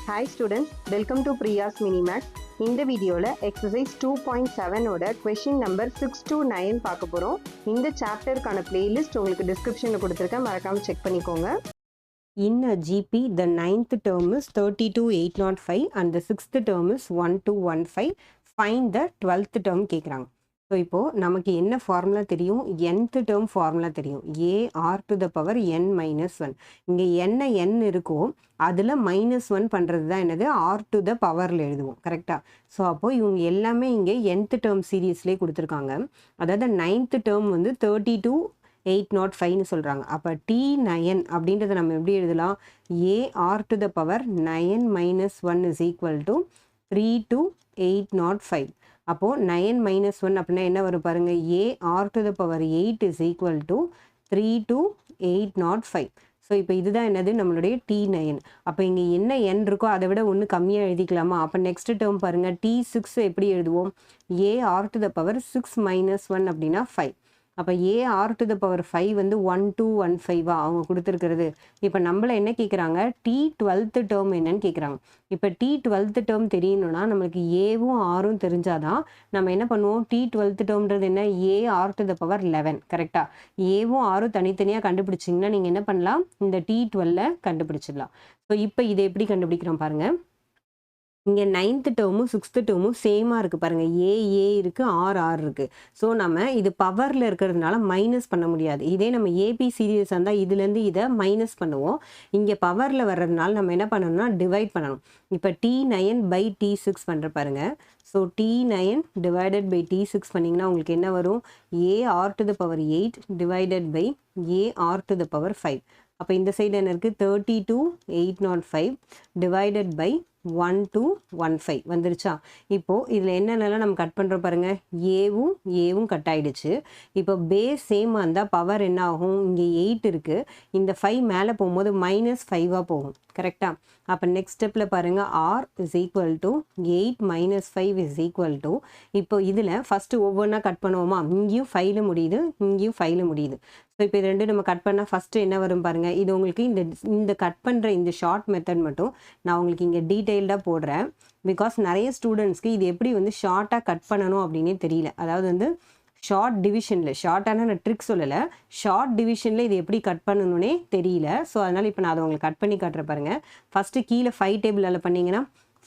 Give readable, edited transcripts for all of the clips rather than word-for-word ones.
Hi students, welcome to Priya's Minimax. இந்த வீடியோவில் exercise 2.7ஓட question number 6 to 9 பார்க்க போகிறோம். இந்த சாப்டருக்கான பிளேலிஸ்ட் உங்களுக்கு டிஸ்கிரிப்ஷனில் கொடுத்துருக்கேன், மறக்காமல் செக் பண்ணிக்கோங்க. In a GP, the 9th term is 32,805 and the 6th term is 1215. Find the 12th term கேட்குறாங்க. ஸோ இப்போது நமக்கு என்ன ஃபார்முலா தெரியும்? nth டேர்ம் ஃபார்முலா தெரியும். AR to the power n minus 1. இங்கே என்ன n இருக்கோ அதில் -1 பண்ணுறது தான் என்னது R to the பவரில் எழுதுவோம், கரெக்டாக? ஸோ அப்போது இவங்க எல்லாமே இங்கே nth டேர்ம் சீரீஸ்லேயே கொடுத்துருக்காங்க. அதாவது 9th டேர்ம் வந்து 32,805ன்னு சொல்கிறாங்க. அப்போ T9 அப்படின்றத நம்ம எப்படி எழுதலாம்? AR to the power 9 minus 1 is equal to 32805. அப்போது 9 minus 1 அப்படின்னா என்ன வரும் பாருங்கள்? AR to the power 8 is equal to 32805. So இப்போ இதுதான் என்னது நம்மளுடைய T9. அப்போ இங்கே என்ன n இருக்கோ அதை விட ஒன்று கம்மியாக எழுதிக்கலாமா? அப்போ நெக்ஸ்ட் டேர்ம் பாருங்கள், T6 எப்படி எழுதுவோம்? AR to the power 6 minus 1 அப்படின்னா 5. அப்போ AR to the power 5 வந்து 1215 அவங்க கொடுத்துருக்கிறது. இப்போ நம்மளை என்ன கேட்குறாங்க? T12th டேர்ம் என்னன்னு கேட்குறாங்க. இப்போ T12th டேர்ம் தெரியணும்னா நம்மளுக்கு ஏவும் ஆரும் தெரிஞ்சாதான் நம்ம என்ன பண்ணுவோம்? T12th டேர்ம்ன்றது என்ன? AR to the power 11, கரெக்டாக? ஏவும் ஆரும் தனித்தனியாக கண்டுபிடிச்சிங்கன்னா நீங்கள் என்ன பண்ணலாம்? இந்த T12 கண்டுபிடிச்சிடலாம். ஸோ இப்போ இதை எப்படி கண்டுபிடிக்கிறோம் பாருங்கள். இங்கே 9th டேர்மும் 6th டேர்மும் சேமாக இருக்குது பாருங்கள். ஏ இருக்குது, ஆர் இருக்குது. ஸோ நம்ம இது பவரில் இருக்கிறதுனால மைனஸ் பண்ண முடியாது. இதே நம்ம ஏபி சீரியஸ் இருந்தால் இதுலேருந்து இதை மைனஸ் பண்ணுவோம். இங்கே பவரில் வர்றதுனால நம்ம என்ன பண்ணணும்னா டிவைட் பண்ணணும். இப்போ T9 by T6 பண்ணுற பாருங்கள். So T9 divided by T6 பண்ணிங்கன்னா உங்களுக்கு என்ன வரும்? AR to the power 8 divided by AR to the power 5. அப்போ இந்த சைடு என்ன இருக்குது? 32,805 divided by 1215 வந்துருச்சா? இப்போது இதில் என்னென்னலாம் நம்ம கட் பண்ணுறோம் பாருங்கள். ஏவும் கட் ஆகிடுச்சு. இப்போ பேஸ் சேமாக இருந்தால் பவர் என்ன ஆகும்? இங்கே 8 இருக்குது, இந்த 5 மேலே போகும்போது -5 போகும், கரெக்டாக? அப்போ நெக்ஸ்ட் ஸ்டெப்பில் பாருங்கள், R is equal to 8 minus 5 is equal to, இப்போ இதில் ஃபஸ்ட்டு ஒவ்வொன்றா கட் பண்ணுவோமா? இங்கேயும் 5ல் முடியுது, இங்கேயும் 5ல் முடியுது. ஸோ இப்போ இது ரெண்டும் நம்ம கட் பண்ணால் ஃபஸ்ட்டு என்ன வரும் பாருங்கள். இது உங்களுக்கு இந்த கட் பண்ணுற இந்த ஷார்ட் மெத்தட் மட்டும் நான் உங்களுக்கு இங்கே டீட்டெயில்டாக போடுறேன். பிகாஸ் நிறைய ஸ்டூடெண்ட்ஸ்க்கு இது எப்படி வந்து ஷார்ட்டாக கட் பண்ணணும் அப்படின்னே தெரியல. அதாவது வந்து ஷார்ட் டிவிஷனில், ஷார்ட்டான நான் ட்ரிக் சொல்லலை, ஷார்ட் டிவிஷனில் இது எப்படி கட் பண்ணணுன்னே தெரியல. ஸோ அதனால் இப்போ நான் அதை உங்களுக்கு கட் பண்ணி காட்டுற பாருங்கள். ஃபஸ்ட்டு கீழே 5 டேபிளில் பண்ணிங்கன்னா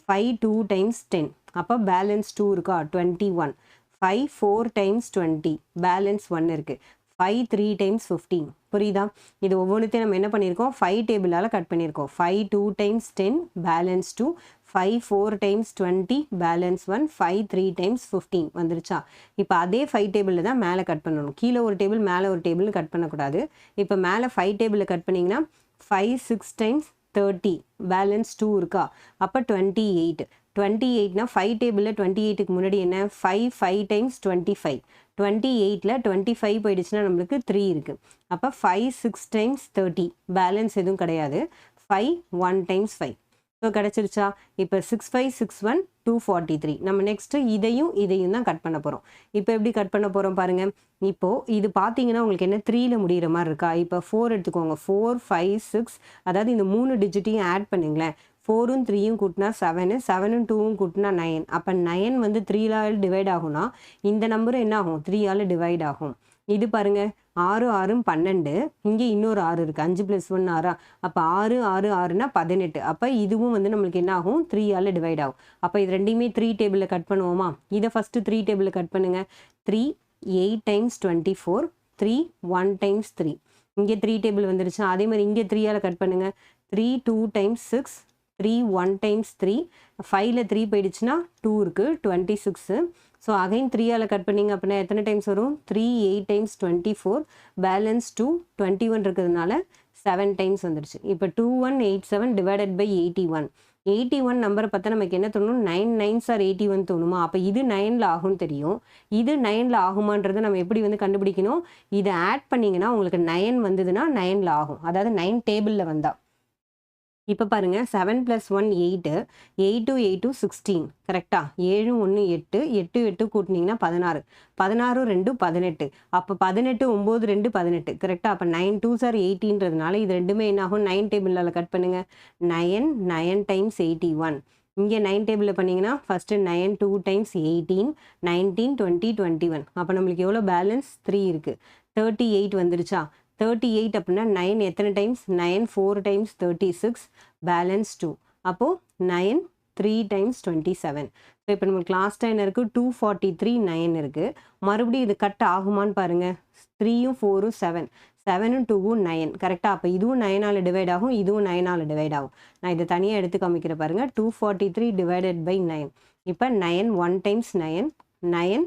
5 2 times 10, அப்போ பேலன்ஸ் 2 இருக்கா? 21. 5 4 times 20, பேலன்ஸ் 1 இருக்குது. 5 3 times 15, புரியுதா? இது ஒவ்வொன்றுத்தையும் நம்ம என்ன பண்ணியிருக்கோம்? 5 டேபிளால் கட் பண்ணியிருக்கோம். 5 2 times 10, balance 2. 5 4 times 20, balance 1. 5 3 times 15 வந்துருச்சா? இப்போ அதே 5 டேபிளில் தான் மேலே கட் பண்ணணும். கீழே ஒரு டேபிள் மேலே ஒரு டேபிள் கட் பண்ணக்கூடாது. இப்போ மேலே 5 டேபிளில் கட் பண்ணிங்கன்னா 5 6 times 30, பேலன்ஸ் 2 இருக்கா? அப்போ 28. 28னா 5 டேபிளில் 28க்கு முன்னாடி என்ன? 5 times 25. 28ல் 25 போயிடுச்சுன்னா நம்மளுக்கு 3 இருக்குது. அப்போ 5 6 times 30, பேலன்ஸ் எதுவும் கிடையாது. 5 1 times 5. ஸோ கிடச்சிருச்சா? இப்போ 6 5 6 1 243. நம்ம நெக்ஸ்ட்டு இதையும் தான் கட் பண்ண போகிறோம். இப்போ எப்படி கட் பண்ண போகிறோம் பாருங்கள். இப்போது இது பார்த்தீங்கன்னா உங்களுக்கு என்ன 3ல் முடிகிற மாதிரி இருக்கா? இப்போ 4 எடுத்துக்கோங்க. 4 5 6, அதாவது இந்த 3 டிஜிட்டையும் ஆட் பண்ணுங்களேன். 4ம் 3யும் கூட்டினா 7, 7ம் 2ம் கூட்டினா 9. அப்போ 9 வந்து 3ஆல் டிவைட் ஆகும்னா இந்த நம்பரும் என்ன ஆகும்? 3ஆல் டிவைட் ஆகும். இது பாருங்கள், 6 6 12, இங்கே இன்னொரு 6 இருக்குது. 5 + 1 6. அப்போ 6 6 6னா 18. அப்போ இதுவும் வந்து நம்மளுக்கு என்ன ஆகும்? 3ஆல் டிவைட் ஆகும். அப்போ இது ரெண்டையுமே 3 டேபிளில் கட் பண்ணுவோமா? இதை ஃபஸ்ட்டு 3 டேபிளில் கட் பண்ணுங்கள். 3 8 times 24, 3 1 times 3. இங்கே 3 டேபிள் வந்துருச்சு. அதே மாதிரி இங்கே 3ஆல் கட் பண்ணுங்கள். 3 2 times 6, 3 1 times 3. 5ல் 3 போயிடுச்சுன்னா 2 இருக்குது, 26. ஸோ அகைன் 3ஆல் கட் பண்ணிங்க அப்படின்னா எத்தனை டைம்ஸ் வரும்? 3 8 times 24, பேலன்ஸ் 2 21 இருக்கிறதுனால 7 டைம்ஸ் வந்துருச்சு. இப்போ 2187 டிவைடட் பை 81. 81 நம்பரை பார்த்தா நமக்கு என்ன தோணும்? 9 9s are 81 தோணுமா? அப்போ இது 9ல் ஆகும்னு தெரியும். இது 9ல் ஆகுமான்றதை நம்ம எப்படி வந்து கண்டுபிடிக்கணும்? இதை ஆட் பண்ணிங்கன்னா உங்களுக்கு 9 வந்ததுன்னா 9ல் ஆகும். அதாவது 9 டேபிளில் வந்தால் இப்போ பாருங்க 7 + 1 8, 8 × 8 16 கரெக்டா? 7 1 8, 8 8 கூட்டினீங்கன்னா 16, 16 2 18, அப்போ 18 9 2 18 கரெக்டா? அப்போ 9 2s are 18ன்றதுனால இது ரெண்டுமே என்ன ஆகும்? 9 டேபிளால் கட் பண்ணுங்க. 9 9 டைம்ஸ் 81. இங்கே 9 டேபிளில் பண்ணிங்கன்னா ஃபஸ்ட்டு 9 2 டைம்ஸ் 18, 19 20 21. அப்போ நம்மளுக்கு எவ்வளோ பேலன்ஸ்? 3 இருக்குது. 38 வந்துருச்சா? 38 அப்படின்னா 9 எத்தனை டைம்ஸ்? 9 4 times 36, balance 2. அப்போது 9 3 டைம்ஸ் 27. ஸோ இப்போ நம்மளுக்கு லாஸ்ட்டாக என்ன இருக்குது? 243 9 இருக்குது. மறுபடியும் இது கட் ஆகுமான்னு பாருங்கள். 3யும் 4ம் 7, 7ம் 2ம் 9 கரெக்டாக? அப்போ இதுவும் 9ஆல் டிவைட் ஆகும், இதுவும் 9ஆல் டிவைட் ஆகும். நான் இதை தனியாக எடுத்து காமிக்கிற பாருங்கள். 243 டிவைடட் பை 9. இப்போ 9 1 டைம்ஸ் 9, 9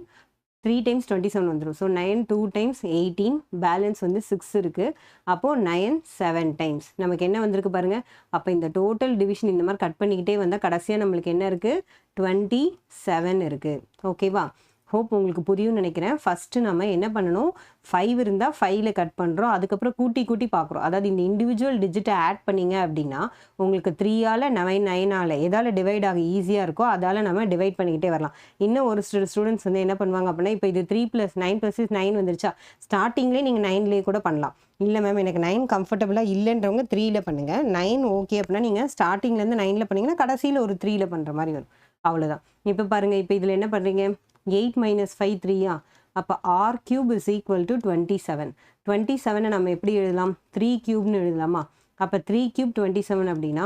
3 டைம்ஸ் 27 வந்துடும். ஸோ 9 2 டைம்ஸ் 18, பேலன்ஸ் வந்து 6 இருக்குது. அப்போது 9 7 டைம்ஸ் நமக்கு என்ன வந்திருக்கு பாருங்கள். அப்போ இந்த டோட்டல் டிவிஷன் இந்த மாதிரி கட் பண்ணிக்கிட்டே வந்தால் கடைசியாக நம்மளுக்கு என்ன இருக்குது? 27 இருக்குது. ஓகேவா? ஹோப் உங்களுக்கு புரியும்னு நினைக்கிறேன். ஃபஸ்ட்டு நம்ம என்ன பண்ணணும்? 5 இருந்தால் 5ல் கட் பண்ணுறோம். அதுக்கப்புறம் கூட்டி கூட்டி பார்க்குறோம். அதாவது இந்த இண்டிவிஜுவல் டிஜிட்டை ஆட் பண்ணிங்க அப்படின்னா உங்களுக்கு 3ஆல் 9ஆல் எதால் டிவைட் ஆக ஈஸியாக இருக்கோ அதால் நம்ம டிவைட் பண்ணிக்கிட்டே வரலாம். இன்னும் ஒரு ஸ்டூடெண்ட்ஸ் வந்து என்ன பண்ணுவாங்க அப்படின்னா, இப்போ இது 3 + 9 + 6 9 வந்துருச்சா? ஸ்டார்டிங்லேயே நீங்கள் 9லேயே கூட பண்ணலாம். இல்லை மேம் எனக்கு 9 கம்ஃபர்டபுளாக இல்லைன்றவங்க 3ல் பண்ணுங்கள். 9 ஓகே அப்படின்னா நீங்கள் ஸ்டார்டிங்லேருந்து 9ல் பண்ணிங்கன்னா கடைசியில் ஒரு 3ல் பண்ணுற மாதிரி வரும். அவ்வளோதான். இப்போ பாருங்கள், இப்போ இதில் என்ன பண்ணுறீங்க? 8 - 5 3யா? அப்போ r³ = 27. 27 நம்ம எப்படி எழுதலாம்? 3³ எழுதலாமா? அப்போ 3³ 27 அப்படின்னா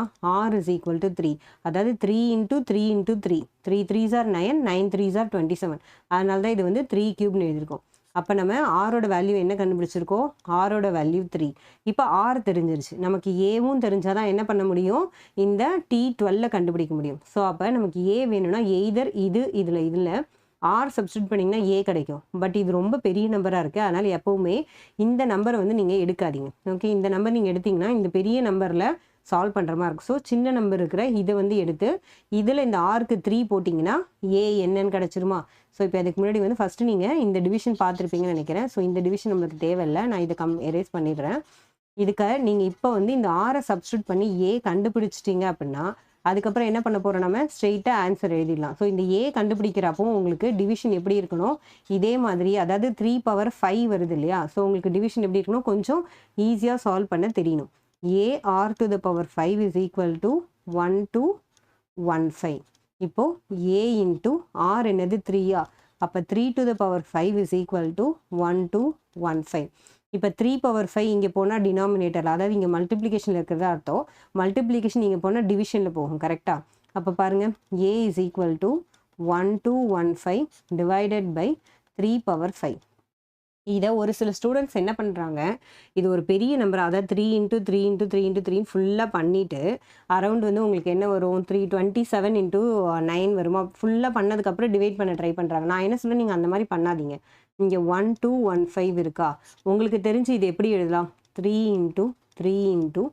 r = 3. அதாவது 3 × 3 × 3. 3 3s are 9, 9 3s are 27. அதனால தான் இது வந்து 3³ எழுதியிருக்கோம். அப்போ நம்ம ஆரோட வேல்யூ என்ன கண்டுபிடிச்சிருக்கோம்? ஆரோட வேல்யூ 3. இப்போ ஆர் தெரிஞ்சிருச்சு. நமக்கு ஏவும் தெரிஞ்சால் தான் என்ன பண்ண முடியும்? இந்த T12 கண்டுபிடிக்க முடியும். ஸோ அப்போ நமக்கு ஏ வேணும்னா எய்தர் இதில் ஆர் சப்ஸ்டியூட் பண்ணிங்கன்னா ஏ கிடைக்கும். பட் இது ரொம்ப பெரிய நம்பராக இருக்குது. அதனால் எப்போவுமே இந்த நம்பரை வந்து நீங்கள் எடுக்காதீங்க. ஓகே, இந்த நம்பர் நீங்கள் எடுத்திங்கன்னா இந்த பெரிய நம்பரில் சால்வ் பண்ணுற மாதிரி இருக்கும். ஸோ சின்ன நம்பர் இருக்கிற இதை வந்து எடுத்து இதில் இந்த ஆருக்கு 3 போட்டிங்கன்னா ஏ என்னன்னு கிடச்சிருமா? ஸோ இப்போ அதுக்கு முன்னாடி வந்து ஃபஸ்ட்டு நீங்கள் இந்த டிவிஷன் பார்த்துருப்பீங்கன்னு நினைக்கிறேன். ஸோ இந்த டிவிஷன் நம்மளுக்கு தேவையில்லை. நான் இதை எரேஸ் பண்ணிடுறேன். இதுக்கு நீங்கள் இப்போ வந்து இந்த ஆரை சப்ஸ்டியூட் பண்ணி ஏ கண்டுபிடிச்சிட்டிங்க அப்படின்னா அதுக்கப்புறம் என்ன பண்ண போகிறோம்? நம்ம ஸ்ட்ரெயிட்டாக ஆன்சர் எழுதிடலாம். ஸோ இந்த ஏ கண்டுபிடிக்கிறப்போ உங்களுக்கு டிவிஷன் எப்படி இருக்கணும்? இதே மாதிரி, அதாவது 3/5 வருது இல்லையா? ஸோ உங்களுக்கு டிவிஷன் எப்படி இருக்கணும்? கொஞ்சம் ஈஸியாக சால்வ் பண்ண தெரியணும். ar⁵ = 1 to 15. இப்போது a × r என்னது? 3யா? அப்போ 3⁵ = 1 to 15. இப்போ 3/5 இங்கே போனால் டினாமினேட்டர், அதாவது இங்கே மல்டிப்ளிகேஷனில் இருக்கிறதா அர்த்தம். மல்டிப்ளிகேஷன் இங்கே போனால் டிவிஷனில் போகும். கரெக்டாக? அப்போ பாருங்கள், a = 1 to 15 டிவைடட் பை 3/5. இதை ஒரு சில ஸ்டூடெண்ட்ஸ் என்ன பண்ணுறாங்க, இது ஒரு பெரிய நம்பர், அதாவது 3 × 3 × 3 × 3 ஃபுல்லாக பண்ணிவிட்டு அரௌண்ட் வந்து உங்களுக்கு என்ன வரும்? 327 × 9 வருமா? ஃபுல்லாக பண்ணதுக்கப்புறம் டிவைட் பண்ண ட்ரை பண்ணுறாங்க. நான் என்ன சொல்கிறேன், நீங்கள் அந்த மாதிரி பண்ணாதீங்க. இங்கே 1 to 15 இருக்கா? உங்களுக்கு தெரிஞ்சு இது எப்படி எழுதலாம்? 3 × 3 ×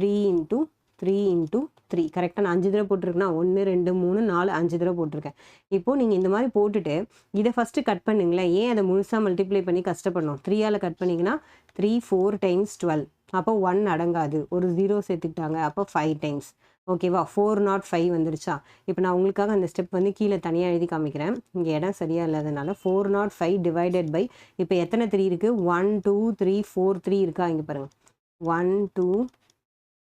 3 × 3 × 3 கரெக்டாக நான் 5 தடவை போட்டிருக்கேன்னா 1 2 3 4 5 தடவை போட்டிருக்கேன். இப்போது நீங்கள் இந்த மாதிரி போட்டுட்டு இதை ஃபஸ்ட்டு கட் பண்ணுங்களேன். ஏன் அதை முழுசாக மல்டிப்ளை பண்ணி கஷ்டப்படணும்? 3ஆல் கட் பண்ணிங்கன்னா 3 4 டைம்ஸ் 12. அப்போ 1 அடங்காது, ஒரு 0 சேர்த்துக்கிட்டாங்க. அப்போ 5 டைம்ஸ். ஓகேவா? 405 வந்துருச்சா? இப்போ நான் உங்களுக்காக அந்த ஸ்டெப் வந்து கீழே தனியாக எழுதி காமிக்கிறேன். இங்கே இடம் சரியாக இல்லாதனால 405 டிவைடட் பை, இப்போ எத்தனை 3 இருக்குது? 1 2 3 4 3 இருக்கா? இங்கே பாருங்கள், 1 2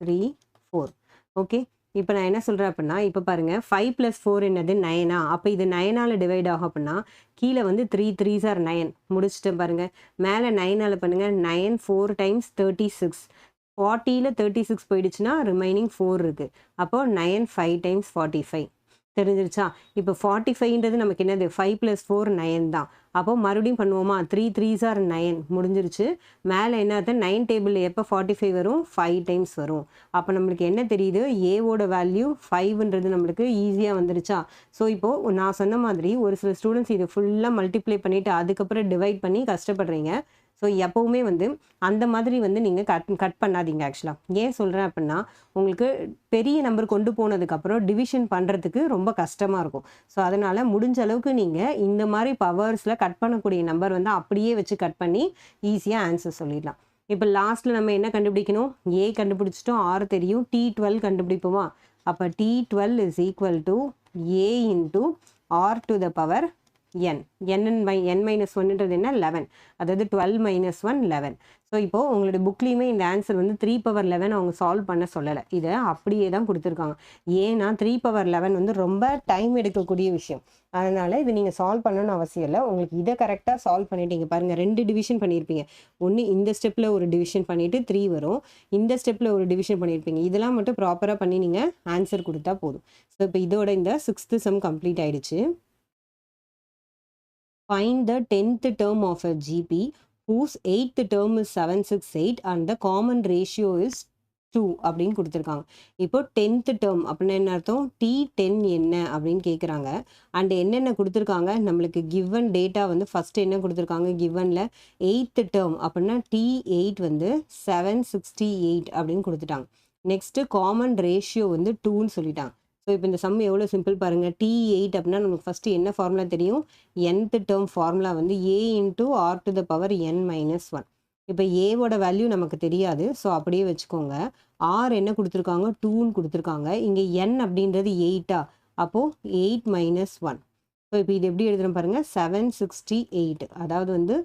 3 4. ஓகே, இப்போ நான் என்ன சொல்கிறேன் அப்படின்னா, இப்போ பாருங்கள், 5 + 4 என்னது? 9ஆ? அப்போ இது 9ஆல் டிவைட் ஆகும் அப்படின்னா கீழே வந்து 3 3s are 9 முடிச்சுட்டு பாருங்கள், மேலே 9ஆல் பண்ணுங்கள். 9 4 டைம்ஸ் 36. 40ல் 36 போயிடுச்சுன்னா ரிமைனிங் 4 இருக்குது. அப்போது 9 5 டைம்ஸ் 45 தெரிஞ்சிருச்சா? இப்போ 45ன்றது நமக்கு என்னது? 5 + 4 9 தான். அப்போ மறுபடியும் பண்ணுவோமா? 3 3s are 9 முடிஞ்சிருச்சு. மேலே என்னது? 9 டேபிளில் எப்போ 45 வரும்? 5 டைம்ஸ் வரும். அப்போ நம்மளுக்கு என்ன தெரியுது? ஏவோட வேல்யூ 5ன்றது நம்மளுக்கு ஈஸியாக வந்துருச்சா? ஸோ இப்போது நான் சொன்ன மாதிரி ஒரு சில ஸ்டூடெண்ட்ஸ் இதை ஃபுல்லாக மல்டிப்ளை பண்ணிவிட்டு அதுக்கப்புறம் டிவைட் பண்ணி கஷ்டப்படுறீங்க. ஸோ எப்போவுமே வந்து அந்த மாதிரி வந்து நீங்கள் கட் பண்ணாதீங்க. ஆக்சுவலாக ஏன் சொல்கிறேன் அப்படின்னா, உங்களுக்கு பெரிய நம்பர் கொண்டு போனதுக்கப்புறம் டிவிஷன் பண்ணுறதுக்கு ரொம்ப கஷ்டமாக இருக்கும். ஸோ அதனால் முடிஞ்ச அளவுக்கு நீங்கள் இந்த மாதிரி பவர்ஸில் கட் பண்ணக்கூடிய நம்பர் வந்து அப்படியே வச்சு கட் பண்ணி ஈஸியாக ஆன்சர் சொல்லிடலாம். இப்போ லாஸ்ட்டில் நம்ம என்ன கண்டுபிடிக்கணும்? ஏ கண்டுபிடிச்சிட்டோம், ஆர் தெரியும், T12 கண்டுபிடிப்போமா? அப்போ T12 is equal to a into R to the power n. n minus ஒன்னுன்றது என்ன? 11. அதாவது 12 மைனஸ் 1 11. ஸோ இப்போது உங்களுடைய புக்லேயுமே இந்த ஆன்சர் வந்து 3 பவர் 11 அவங்க சால்வ் பண்ண சொல்லலை, இதை அப்படியே தான் கொடுத்துருக்காங்க. ஏன்னா 3 பவர் 11 வந்து ரொம்ப டைம் எடுக்கக்கூடிய விஷயம். அதனால் இது நீங்கள் சால்வ் பண்ணணும்னு அவசியம் இல்லை. உங்களுக்கு இதை கரெக்டாக சால்வ் பண்ணிட்டீங்க பாருங்கள். 2 டிவிஷன் பண்ணியிருப்பீங்க. ஒன்று இந்த ஸ்டெப்பில் ஒரு டிவிஷன் பண்ணிவிட்டு 3 வரும், இந்த ஸ்டெப்பில் ஒரு டிவிஷன் பண்ணியிருப்பீங்க. இதெல்லாம் மட்டும் ப்ராப்பராக பண்ணி நீங்கள் ஆன்சர் கொடுத்தா போதும். ஸோ இப்போ இதோட இந்த 6th சம் கம்ப்ளீட் ஆயிடுச்சு. Find the 10th term of a GP whose 8th term is 768 and the common ratio is 2 அப்படின்னு கொடுத்துருக்காங்க. இப்போ 10th term அப்படின்னா என்ன அர்த்தம்? T10 என்ன அப்படின்னு கேட்குறாங்க. அண்ட் என்னென்ன கொடுத்துருக்காங்க நம்மளுக்கு கிவன் டேட்டா வந்து ஃபஸ்ட்டு என்ன கொடுத்துருக்காங்க கிவனில் 8th term அப்படின்னா T8 வந்து 768 அப்படின்னு கொடுத்துட்டாங்க. நெக்ஸ்ட்டு காமன் ரேஷியோ வந்து 2ன்னு சொல்லிட்டாங்க. ஸோ இப்போ இந்த சம் எவ்வளோ சிம்பிள் பாருங்கள். T8 அப்படின்னா நமக்கு ஃபஸ்ட்டு என்ன ஃபார்முலா தெரியும்? nth டேர்ம் ஃபார்முலா வந்து a into R to the power n minus 1. இப்போ ஏவோட வேல்யூ நமக்கு தெரியாது, ஸோ அப்படியே வச்சுக்கோங்க. ஆர் என்ன கொடுத்துருக்காங்க? 2ன்னு கொடுத்துருக்காங்க. இங்கே n அப்படின்றது 8ஆ, அப்போது 8 மைனஸ் 1. ஸோ இப்போ இது எப்படி எழுதுகிறோம் பாருங்கள், 768. அதாவது வந்து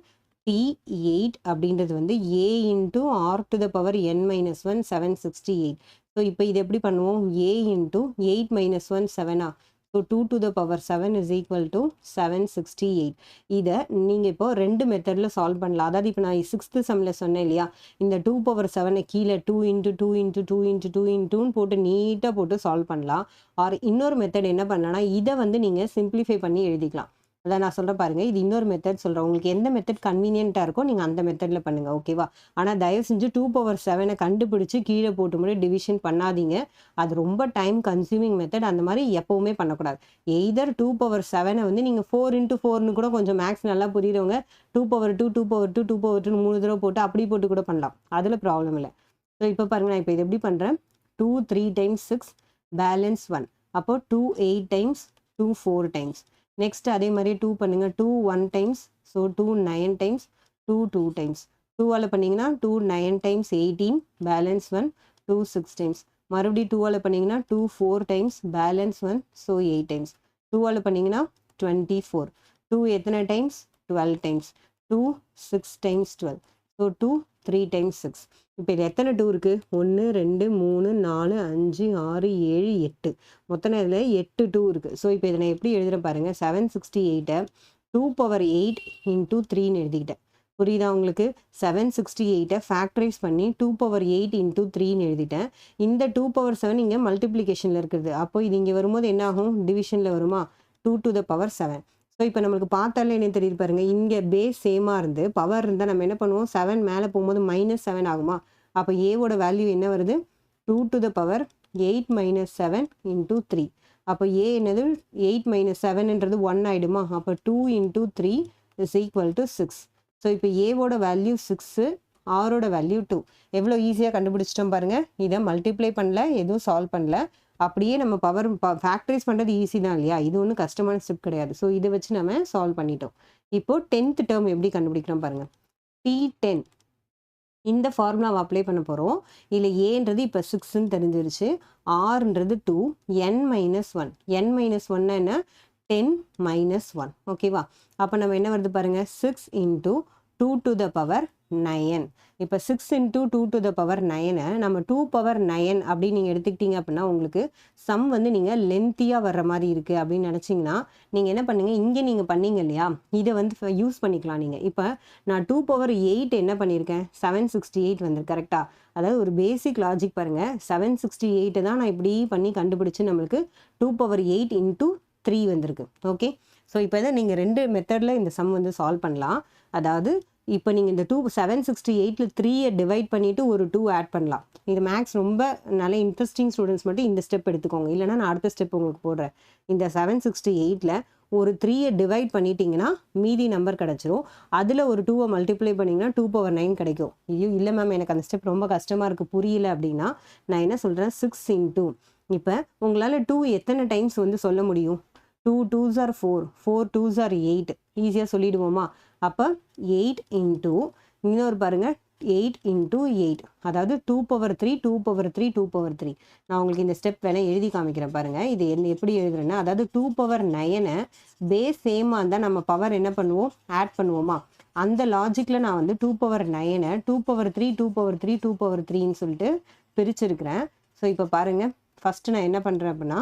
T8 அப்படின்றது வந்து a into R to the power n minus 1 768. So இப்போ இது எப்படி பண்ணுவோம்? a இன்ட்டு 8 மைனஸ் 1 7ஆ, so 2 to the power 7 is equal to 768. இதை நீங்கள் இப்போ 2 மெத்தடில் சால்வ் பண்ணலாம். அதாவது இப்போ நான் 6th சம்மில் சொன்னேன் இல்லையா, இந்த 2 பவர் 7 கீழே 2 இன்ட்டு 2 இன்ட்டு 2 இன்ட்டு 2 இன்ட்டுன்னு போட்டு நீட்டாக போட்டு சால்வ் பண்ணலாம். ஆர் இன்னொரு மெத்தட் என்ன பண்ணலாம்னா இதை வந்து நீங்கள் சிம்பிளிஃபை பண்ணி எழுதிக்கலாம். அதான் நான் சொல்கிறேன் பாருங்கள், இது இன்னொரு மெத்தட் சொல்கிறேன். உங்களுக்கு எந்த மெத்தட் கன்வீனியண்ட்டாக இருக்கோ நீங்கள் அந்த மெத்தடில் பண்ணுங்கள், ஓகேவா? ஆனால் தயவு செஞ்சு 2 பவர் 7 கண்டுபிடிச்சி கீழே போட்டு முன்னாடி டிவிஷன் பண்ணாதீங்க. அது ரொம்ப டைம் கன்சியூமிங் மெத்தட். அந்த மாதிரி எப்போவுமே பண்ணக்கூடாது. எய்தர் 2 பவர் 7 வந்து நீங்கள் 4 இன்ட்டு 4ன்னு கூட கொஞ்சம் மேக்ஸ் நல்லா புரியுறவங்க 2 பவர் 2 2 பவர் 2 2 பவர் 2 3 தடவை போட்டு அப்படி போட்டு கூட பண்ணலாம், அதில் ப்ராப்ளம் இல்லை. ஸோ இப்போ பாருங்கள், நான் இப்போ இது எப்படி பண்ணுறேன்? 2 3 டைம்ஸ் 6 பேலன்ஸ் 1, அப்போது 2 8 டைம்ஸ் 2 4 டைம்ஸ். நெக்ஸ்ட் அதே மாதிரி 2 பண்ணுங்கள், 2 1 டைம்ஸ், ஸோ 2 9 டைம்ஸ், 2 2 டைம்ஸ். 2ஆல் பண்ணிங்கன்னா 2 9 டைம்ஸ் 18 பேலன்ஸ் 1, 2 6 டைம்ஸ். மறுபடியும் 2ஆல் பண்ணிங்கன்னா 2 4 டைம்ஸ் பேலன்ஸ் 1, ஸோ 8 டைம்ஸ். 2ஆல் பண்ணிங்கன்னா 24. 2 எத்தனை times? 12 times. 2 6 times 12, so 2 3 times 6. இப்போ இது எத்தனை 2 இருக்குது? 1 2 3 4 5 6 7 8, மொத்தம் இதில் 8 2 இருக்குது. ஸோ இப்போ இதை நான் எப்படி எழுதுகிறேன் பாருங்கள், 768 2 பவர் 8 இன்ட்டு 3ன்னு எழுதிக்கிட்டேன். புரியுதா உங்களுக்கு? 768 ஃபேக்டரைஸ் பண்ணி 2 பவர் 8 இன்ட்டு 3ன்னு எழுதிட்டேன். இந்த 2 பவர் 7 இங்கே மல்டிப்ளிகேஷனில் இருக்குது. அப்போ இது இங்கே வரும்போது என்ன ஆகும்? டிவிஷனில் வருமா? 2 டு த பவர் 7. ஸோ இப்போ நம்மளுக்கு பார்த்தாலே என்ன தெரியுது பாருங்கள், இங்கே பேஸ் சேமாக இருந்து பவர் இருந்தால் நம்ம என்ன பண்ணுவோம்? 7 மேலே போகும்போது -7 ஆகுமா? அப்போ ஏவோட வேல்யூ என்ன வருது? 2 to the power 8 minus 7 into 3. அப்போ ஏ என்னது? 8 மைனஸ் 7ன்றது 1 ஆகிடுமா? அப்போ 2 into 3 is equal to 6. So இப்போ ஏவோட வேல்யூ 6, ஆரோட வேல்யூ 2. எவ்வளோ ஈஸியாக கண்டுபிடிச்சிட்டோம் பாருங்கள். இதை மல்டிப்ளை பண்ணல, எதுவும் சால்வ் பண்ணல, அப்படியே நம்ம பவர் ஃபேக்டரைஸ் பண்ணுறது ஈஸி தான் இல்லையா? இது ஒன்றும் கஷ்டமான ஸ்டெப் கிடையாது. ஸோ இதை வச்சு நம்ம சால்வ் பண்ணிட்டோம். இப்போது 10th டேர்ம் எப்படி கண்டுபிடிக்கிறோம் பாருங்கள். T10 இந்த ஃபார்முலாவை அப்ளை பண்ண போகிறோம். இதில் ஏன்றது இப்போ 6ன்னு தெரிஞ்சிருச்சு, ஆர்ன்றது 2, n மைனஸ் 1. n மைனஸ் 1 என்ன? 10 மைனஸ் 1, ஓகேவா? அப்போ நம்ம என்ன வருது பாருங்கள், 6 இன்ட்டு 2 டு த பவர் 9. இப்போ 6 இன்ட்டு 2 டு த பவர் 9 நம்ம 2 பவர் 9 அப்படின்னு நீங்கள் எடுத்துக்கிட்டீங்க அப்படின்னா உங்களுக்கு சம் வந்து நீங்கள் லென்த்தியாக வர்ற மாதிரி இருக்குது அப்படின்னு நினச்சிங்கன்னா நீங்கள் என்ன பண்ணுங்கள், இங்கே நீங்கள் பண்ணீங்க இல்லையா, இதை வந்து யூஸ் பண்ணிக்கலாம் நீங்கள். இப்போ நான் 2 பவர் 8 என்ன பண்ணியிருக்கேன்? 768 வந்து கரெக்டாக. அதாவது ஒரு பேசிக் லாஜிக் பாருங்கள், 768 தான் நான் இப்படி பண்ணி கண்டுபிடிச்சி நம்மளுக்கு 2 பவர் 8 இன்ட்டு 3 வந்திருக்கு. ஓகே, ஸோ இப்போ தான் நீங்கள் 2 மெத்தடில் இந்த சம் வந்து சால்வ் பண்ணலாம். அதாவது இப்போ நீங்கள் இந்த 768ல் 3யை டிவைட் பண்ணிவிட்டு ஒரு 2 ஆட் பண்ணலாம். இது மேக்ஸ் ரொம்ப நல்ல இன்ட்ரெஸ்டிங் ஸ்டூடெண்ட்ஸ் மட்டும் இந்த ஸ்டெப் எடுத்துக்கோங்க, இல்லைனா நான் அடுத்த ஸ்டெப் உங்களுக்கு போடுறேன். இந்த 768ல் ஒரு 3யை டிவைட் பண்ணிட்டீங்கன்னா மீதி நம்பர் கிடச்சிரும். அதில் ஒரு 2வை மல்டிப்ளை பண்ணிங்கன்னா 2 பவர் 9 கிடைக்கும். ஐயோ இல்லை மேம், எனக்கு அந்த ஸ்டெப் ரொம்ப கஷ்டமாக இருக்குது, புரியல அப்படின்னா நான் என்ன சொல்கிறேன், 6 இன்ட்டு, இப்போ உங்களால் 2 எத்தனை டைம்ஸ் வந்து சொல்ல முடியும்? 2 2s are 4, 4 2s are 8, ஈஸியாக சொல்லிடுவோமா? அப்போ 8 இன்ட்டு இன்னொரு பாருங்கள் 8 into 8 அதாவது 2 power 3 2 power 3 2 power 3. நான் உங்களுக்கு இந்த ஸ்டெப் வேணா எழுதி காமிக்கிறேன் பாருங்க. இது எப்படி எழுதுறேன்னா அதாவது 2 power 9 பேஸ் சேமாக இருந்தால் நம்ம பவர் என்ன பண்ணுவோம் ஆட் பண்ணுவோமா அந்த லாஜிக்கில் நான் வந்து 2 power 9 2 power 3 2 power 3 2 power 3ன்னு சொல்லிட்டு பிரிச்சிருக்கிறேன். ஸோ இப்போ பாருங்கள் ஃபஸ்ட்டு நான் என்ன பண்ணுறேன் அப்படின்னா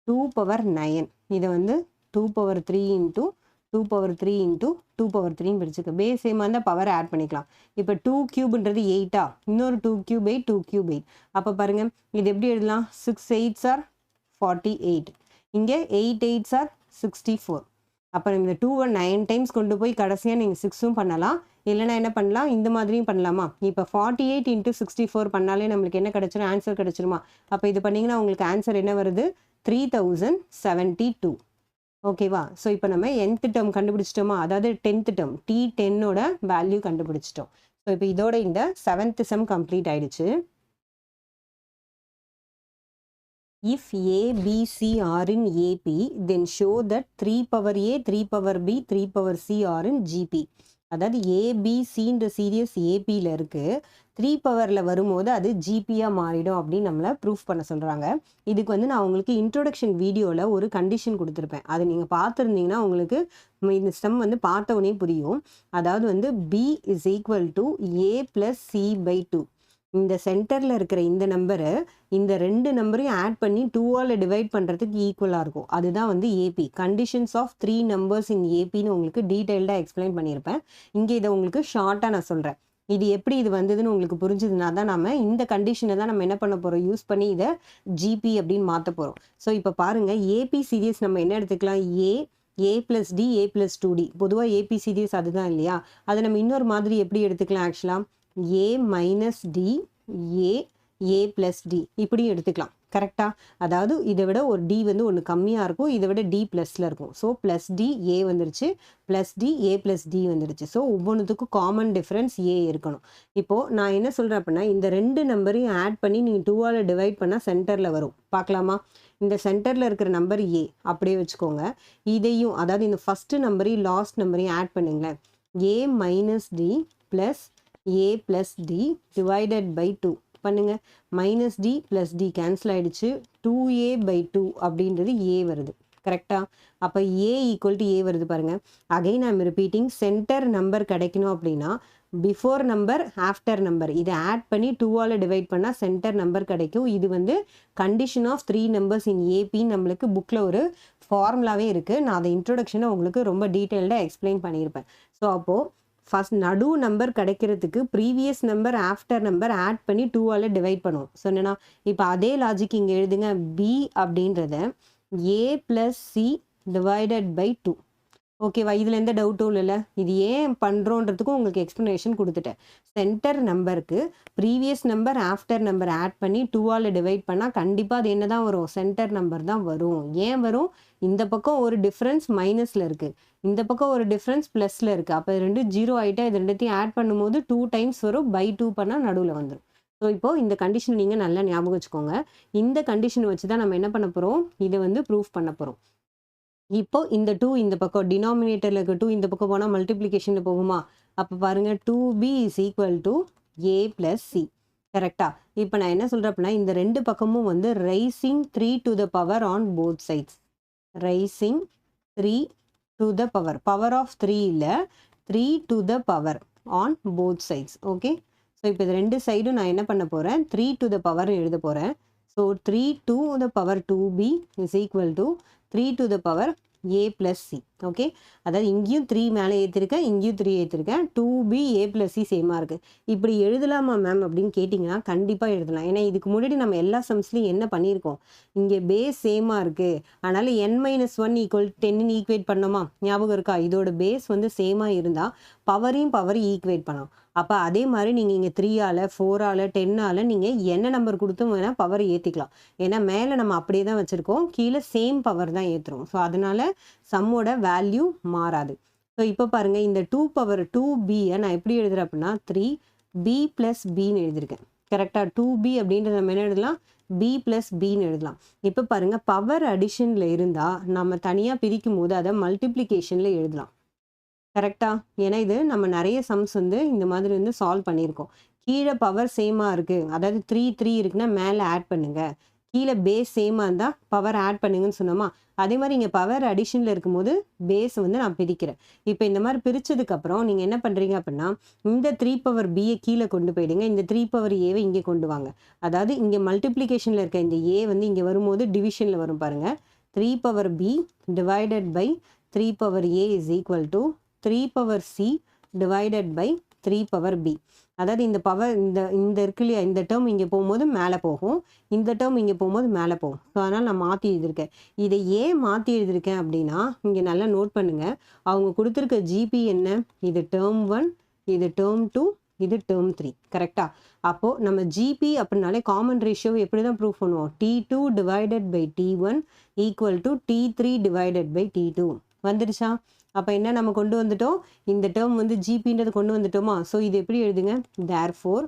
2 power 9 இதை வந்து 2 power 3 into 2 power 3 into 2 power 3ன்னு பிரிச்சுக்க base சேமாக இருந்தால் பவர் ஆட் பண்ணிக்கலாம். இப்போ 2 கியூப்ன்றது 8 இன்னொரு 2 கியூப் 8 2 கியூப் 8 அப்போ பாருங்கள் இது எப்படி எழுதலாம் 6 8s are 48 இங்கே 8 8s are 64. அப்போ இந்த 2 9 டைம்ஸ் கொண்டு போய் கடைசியாக நீங்கள் 6ம் பண்ணலாம் இல்லைனா என்ன பண்ணலாம் இந்த மாதிரியும் பண்ணலாமா. இப்போ 48 into 64 பண்ணாலே நம்மளுக்கு என்ன கிடச்சிரும் ஆன்சர் கிடச்சிருமா. அப்போ இது பண்ணிங்கன்னா உங்களுக்கு ஆன்சர் என்ன வருது 3072. ஓகேவா. ஸோ இப்போ நம்ம nth டேர்ம் கண்டுபிடிச்சிட்டோமா அதாவது 10th டேர்ம் T10ஓட வேல்யூ கண்டுபிடிச்சிட்டோம். ஸோ இப்போ இதோட இந்த 7th சம் கம்ப்ளீட் ஆயிடுச்சு. If A, B, C are in AP, then show that 3 power A, 3 power B, 3 power C are in GP. அதாவது ABCன்ற சீரியஸ் ஏபியில் இருக்குது 3 பவரில் வரும்போது அது ஜிபியாக மாறிடும் அப்படின்னு நம்மளை ப்ரூஃப் பண்ண சொல்கிறாங்க. இதுக்கு வந்து நான் உங்களுக்கு இன்ட்ரோடக்ஷன் வீடியோவில் ஒரு கண்டிஷன் கொடுத்துருப்பேன். அது நீங்கள் பார்த்துருந்தீங்கன்னா உங்களுக்கு இந்த ஸ்டம் வந்து பார்த்த உடனே புரியும். அதாவது வந்து B is equal to A plus C by 2. இந்த சென்டரில் இருக்கிற இந்த நம்பரை இந்த ரெண்டு நம்பரையும் ஆட் பண்ணி 2ஆல் டிவைட் பண்ணுறதுக்கு ஈக்குவலாக இருக்கும். அதுதான் வந்து AP conditions of 3 numbers in ஏபின்னு உங்களுக்கு டீட்டெயில்டாக எக்ஸ்பிளைன் பண்ணியிருப்பேன். இங்கே இதை உங்களுக்கு ஷார்ட்டாக நான் சொல்கிறேன். இது எப்படி இது வந்ததுன்னு உங்களுக்கு புரிஞ்சுதுன்னா தான் நம்ம இந்த கண்டிஷனை தான் நம்ம என்ன பண்ண போகிறோம் யூஸ் பண்ணி இதை ஜிபி அப்படின்னு மாற்ற போகிறோம். ஸோ இப்போ பாருங்கள் ஏபி சீரியஸ் நம்ம என்ன எடுத்துக்கலாம் ஏ ப்ளஸ் டி ஏ ப்ளஸ் 2D பொதுவாக ஏபி சீரியஸ் அதுதான் இல்லையா. அதை நம்ம இன்னொரு மாதிரி எப்படி எடுத்துக்கலாம் ஆக்சுவலாக ஏ மைனஸ் டி ஏ ப்ளஸ் டி இப்படி எடுத்துக்கலாம் கரெக்டாக. அதாவது இதை விட ஒரு டி வந்து ஒன்று கம்மியாக இருக்கும் இதை விட டி ப்ளஸில் இருக்கும். ஸோ ப்ளஸ் டி ஏ வந்துருச்சு ப்ளஸ் டி ஏ ப்ளஸ் டி வந்துருச்சு. ஸோ ஒவ்வொன்றுத்துக்கும் காமன் டிஃப்ரென்ஸ் ஏ இருக்கணும். இப்போது நான் என்ன சொல்கிறேன் அப்படின்னா இந்த ரெண்டு நம்பரையும் ஆட் பண்ணி நீங்கள் 2ஆல் டிவைட் பண்ணால் சென்டரில் வரும் பார்க்கலாமா. இந்த சென்டரில் இருக்கிற நம்பர் ஏ அப்படியே வச்சுக்கோங்க. இதையும் அதாவது இந்த ஃபஸ்ட்டு நம்பரையும் லாஸ்ட் நம்பரையும் ஆட் பண்ணுங்களேன் a minus d plus a plus d divided by 2 பண்ணுங்க minus d plus d cancel ஆகிடுச்சு 2a by 2 அப்படின்றது a வருது கரெக்டாக. அப்போ a ஈக்குவல் டு a வருது பாருங்கள். Again I'm repeating centre number கிடைக்கணும் அப்படின்னா பிஃபோர் நம்பர் ஆஃப்டர் நம்பர் இதை ஆட் பண்ணி 2ஆல் டிவைட் பண்ணால் சென்டர் நம்பர் கிடைக்கும். இது வந்து கண்டிஷன் ஆஃப் 3 நம்பர்ஸ் இன் ஏபின்னு நம்மளுக்கு புக்கில் ஒரு ஃபார்முலாவே இருக்குது. நான் அதை இன்ட்ரோடக்ஷனை உங்களுக்கு ரொம்ப டீட்டெயில்டாக எக்ஸ்பிளைன் பண்ணியிருப்பேன். ஸோ அப்போது ஃபஸ்ட் நடு நம்பர் கிடைக்கிறதுக்கு previous number after number add பண்ணி 2ஆல் டிவைட் பண்ணுவோம் சொன்னேன்னா. இப்போ அதே லாஜிக் இங்கே எழுதுங்க பி அப்படின்றத ஏ ப்ளஸ் சி டிவைடட் பை 2. ஓகேவா. இதில் எந்த டவுட்டும் இல்லைல்ல. இது ஏன் பண்ணுறோன்றதுக்கும் உங்களுக்கு எக்ஸ்ப்ளனேஷன் கொடுத்துட்டேன். சென்டர் நம்பருக்கு previous number after number add பண்ணி 2ஆல் டிவைட் பண்ணால் கண்டிப்பாக அது என்ன தான் வரும் சென்டர் நம்பர் தான் வரும். ஏன் வரும் இந்த பக்கம் ஒரு டிஃப்ரென்ஸ் மைனஸில் இருக்குது இந்த பக்கம் ஒரு டிஃப்ரென்ஸ் ப்ளஸில் இருக்குது. அப்போ இது ரெண்டு 0 ஆகிட்டா இது ரெண்டுத்தையும் ஆட் பண்ணும்போது 2 டைம்ஸ் வரும் பை 2 பண்ணால் நடுவில் வந்துடும். ஸோ இப்போது இந்த கண்டிஷனை நீங்கள் நல்லா ஞாபகம் வச்சுக்கோங்க. இந்த கண்டிஷனை வச்சு தான் நம்ம என்ன பண்ண போகிறோம் இதை வந்து ப்ரூஃப் பண்ண போகிறோம். இப்போ இந்த 2 இந்த பக்கம் டினாமினேட்டரில் இருக்க 2 இந்த பக்கம் போனால் மல்டிப்ளிகேஷனில் போகுமா. அப்போ பாருங்கள் 2b is equal to A plus C கரெக்டாக. இப்போ நான் என்ன சொல்கிறேன் அப்படின்னா இந்த ரெண்டு பக்கமும் வந்து raising 3 to the power on both sides. Raising 3 to the power power of 3 இல்லை 3 to the power on both sides. Okay. So இப்போ இது ரெண்டு சைடும் நான் என்ன பண்ண போகிறேன் 3 to the power எழுத போகிறேன். So 3 to the power 2b is equal to 3 to the power a plus c. Okay. அதாவது இங்கேயும் 3 மேலே ஏற்றிருக்கேன் இங்கேயும் 3 ஏற்றிருக்கேன் 2b a plus c சேமாக இருக்குது. இப்படி எழுதலாமா மேம் அப்படின்னு கேட்டிங்கன்னா கண்டிப்பாக எழுதலாம். ஏன்னா இதுக்கு முன்னாடி நம்ம எல்லா சம்ஸ்லையும் என்ன பண்ணியிருக்கோம் இங்கே பேஸ் சேமாக இருக்குது அதனால் n-1 ஈக்குவல் 10ன்னு ஈக்குவேட் பண்ணோமா ஞாபகம் இருக்கா. இதோட பேஸ் வந்து சேமாக இருந்தால் பவரையும் ஈக்குவேட் பண்ணோம். அப்போ அதே மாதிரி நீங்கள் இங்கே 3ஆல் 4ஆல் 10ஆல் நீங்கள் என்ன நம்பர் கொடுத்தும் வேணால் பவர் ஏற்றிக்கலாம். ஏன்னா மேலே நம்ம அப்படியே தான் வச்சுருக்கோம் கீழே சேம் பவர் தான் ஏற்றுறோம். ஸோ அதனால் சம்மோட வேல்யூ மாறாது. ஸோ இப்போ பாருங்கள் இந்த 2 power 2bயை நான் எப்படி எழுதுறேன் அப்படின்னா 3b ப்ளஸ் பின்னு எழுதியிருக்கேன் கரெக்டாக. 2b அப்படின்றது நம்ம என்ன எழுதலாம் b ப்ளஸ் பின்னு எழுதலாம். இப்போ பாருங்கள் பவர் அடிஷனில் இருந்தால் நம்ம தனியாக பிரிக்கும் போது அதை மல்டிப்ளிகேஷனில் எழுதலாம். கரெக்டா? ஏன்னா இது நம்ம நிறைய சம்ஸ் வந்து இந்த மாதிரி வந்து சால்வ் பண்ணியிருக்கோம். கீழே பவர் சேமாக இருக்குது, அதாவது 3 3 இருக்குன்னா மேலே ஆட் பண்ணுங்க, கீழே பேஸ் சேமாக இருந்தால் பவர் ஆட் பண்ணுங்கன்னு சொன்னோமா, அதே மாதிரி இங்கே பவர் அடிஷனில் இருக்கும்போது பேஸ் வந்து நான் பிரிக்கிறேன். இப்போ இந்த மாதிரி பிரித்ததுக்கப்புறம் நீங்கள் என்ன பண்ணுறீங்க அப்படின்னா, இந்த 3 பவர் பியை கீழே கொண்டு போயிடுங்க, இந்த 3 பவர் ஏவை இங்கே கொண்டு வாங்க. அதாவது இங்கே மல்டிப்ளிகேஷனில் இருக்க இந்த ஏ வந்து இங்கே வரும்போது டிவிஷனில் வரும் பாருங்கள். 3 power B divided by 3 power A is equal to 3 power C divided by 3 power B. அதாவது இந்த பவர் இந்த இருக்கு இல்லையா, இந்த டேர்ம் இங்கே போகும்போது மேலே போகும், இந்த டேர்ம் இங்கே போகும்போது மேலே போகும். ஸோ அதனால் நான் மாற்றி எழுதியிருக்கேன். இதை ஏன் மாற்றி எழுதியிருக்கேன் அப்படின்னா, இங்கே நல்லா நோட் பண்ணுங்கள், அவங்க கொடுத்துருக்க ஜிபி என்ன, இது டேர்ம் 1, இது டேர்ம் 2, இது டேர்ம் 3. கரெக்டாக? அப்போது நம்ம ஜிபி அப்படின்னாலே காமன் ரேஷியோ எப்படி தான் ப்ரூவ் பண்ணுவோம், T2 divided by T1 equal to T3 divided by T2 வந்துருச்சா? அப்போ என்ன நம்ம கொண்டு வந்துட்டோம், இந்த டேர்ம் வந்து ஜிபின்றது கொண்டு வந்துட்டோமா. ஸோ இது எப்படி எழுதுங்க, therefore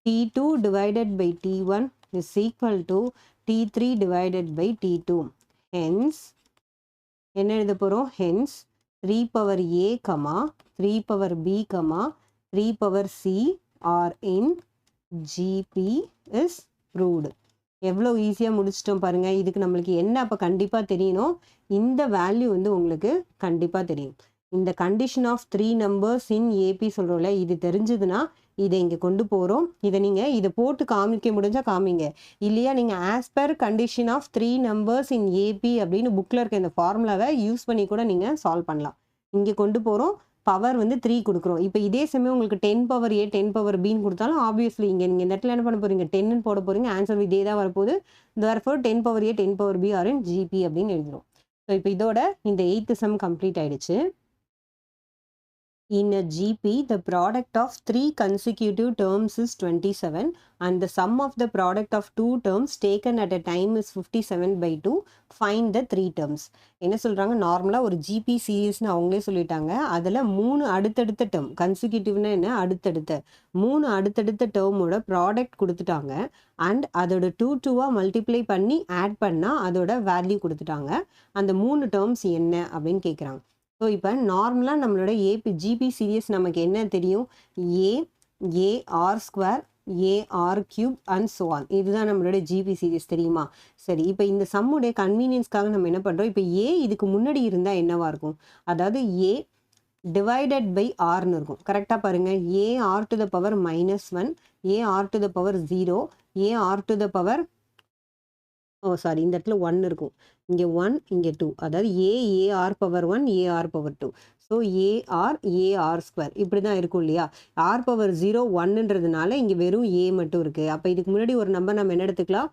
T2 divided by T1 is equal to T3 divided by T2. Hence என்ன எழுத போகிறோம், hence 3 power A comma 3 power B comma 3 power C are in GP is proved. எவ்வளோ ஈஸியாக முடிச்சிட்டோம் பாருங்கள். இதுக்கு நம்மளுக்கு என்ன அப்போ கண்டிப்பாக தெரியணும், இந்த வேல்யூ வந்து உங்களுக்கு கண்டிப்பாக தெரியும். இந்த condition of 3 numbers in AP சொல்கிறோம்ல, இது தெரிஞ்சதுன்னா இதை இங்கே கொண்டு போகிறோம். இதை நீங்கள் இதை போட்டு காமிக்க முடிஞ்சால் காமிங்க, இல்லையா நீங்கள் as per condition of 3 numbers in AP அப்படின்னு புக்கில் இருக்க இந்த ஃபார்முலாவை யூஸ் பண்ணி கூட நீங்கள் சால்வ் பண்ணலாம். இங்கே கொண்டு போகிறோம், பவர் வந்து 3 கொடுக்குறோம். இப்போ இதே சமயம் உங்களுக்கு 10 பவர் ஏ 10 பவர் பின்னு கொடுத்தாலும் ஆப்வியஸ்லி இங்கே நீங்கள் இந்த இடத்துல என்ன பண்ண போகிறீங்க, 10ன்னு போட போகிறீங்க, ஆன்சர் இதே தான் வரப்போகுது. therefore 10 power A 10 power B are in GP அப்படின்னு எழுதுறோம். ஸோ இப்போ இதோட இந்த 8th சம் கம்ப்ளீட் ஆயிடுச்சு. In a GP, the product of 3 consecutive terms is 27 and the sum of the product of 2 terms taken at a time is 57/2. Find the 3 terms. என்ன சொல்கிறாங்க, நார்மலாக ஒரு ஜிபி சீரீஸ்னு அவங்களே சொல்லிட்டாங்க. அதில் 3 அடுத்தடுத்த டேர்ம், கன்சிக்யூட்டிவ்னா என்ன, அடுத்தடுத்த 3 அடுத்தடுத்த டேர்மோட ப்ராடக்ட் கொடுத்துட்டாங்க. அண்ட் அதோட 2 மல்டிப்ளை பண்ணி ஆட் பண்ணால் அதோட வேல்யூ கொடுத்துட்டாங்க. அந்த 3 டேர்ம்ஸ் என்ன அப்படின்னு கேட்குறாங்க. ஸோ இப்போ நார்மலாக நம்மளோட ஜிபி சீரியஸ் நமக்கு என்ன தெரியும், AR square AR cube and so on. இதுதான் நம்மளோட ஜிபி சீரியஸ் தெரியுமா. சரி, இப்போ இந்த சம்முடைய கன்வீனியன்ஸ்க்காக நம்ம என்ன பண்ணுறோம், இப்போ ஏ இதுக்கு முன்னாடி இருந்தால் என்னவா இருக்கும், அதாவது ஏ டிவைடட் பை ஆர்னு இருக்கும். கரெக்டாக பாருங்கள், A R to the power -1, A R to the power 0, A R to the power sorry இந்த இடத்துல 1 இருக்கும், இங்கே 1 இங்கே 2, அதாவது AR power 1 AR power 2. So AR square இப்படி தான் இருக்கும் இல்லையா. ஆர் பவர் 0 1ன்றதுனால இங்கே வெறும் ஏ மட்டும் இருக்குது. அப்போ இதுக்கு முன்னாடி ஒரு நம்பர் நம்ம என்ன எடுத்துக்கலாம்,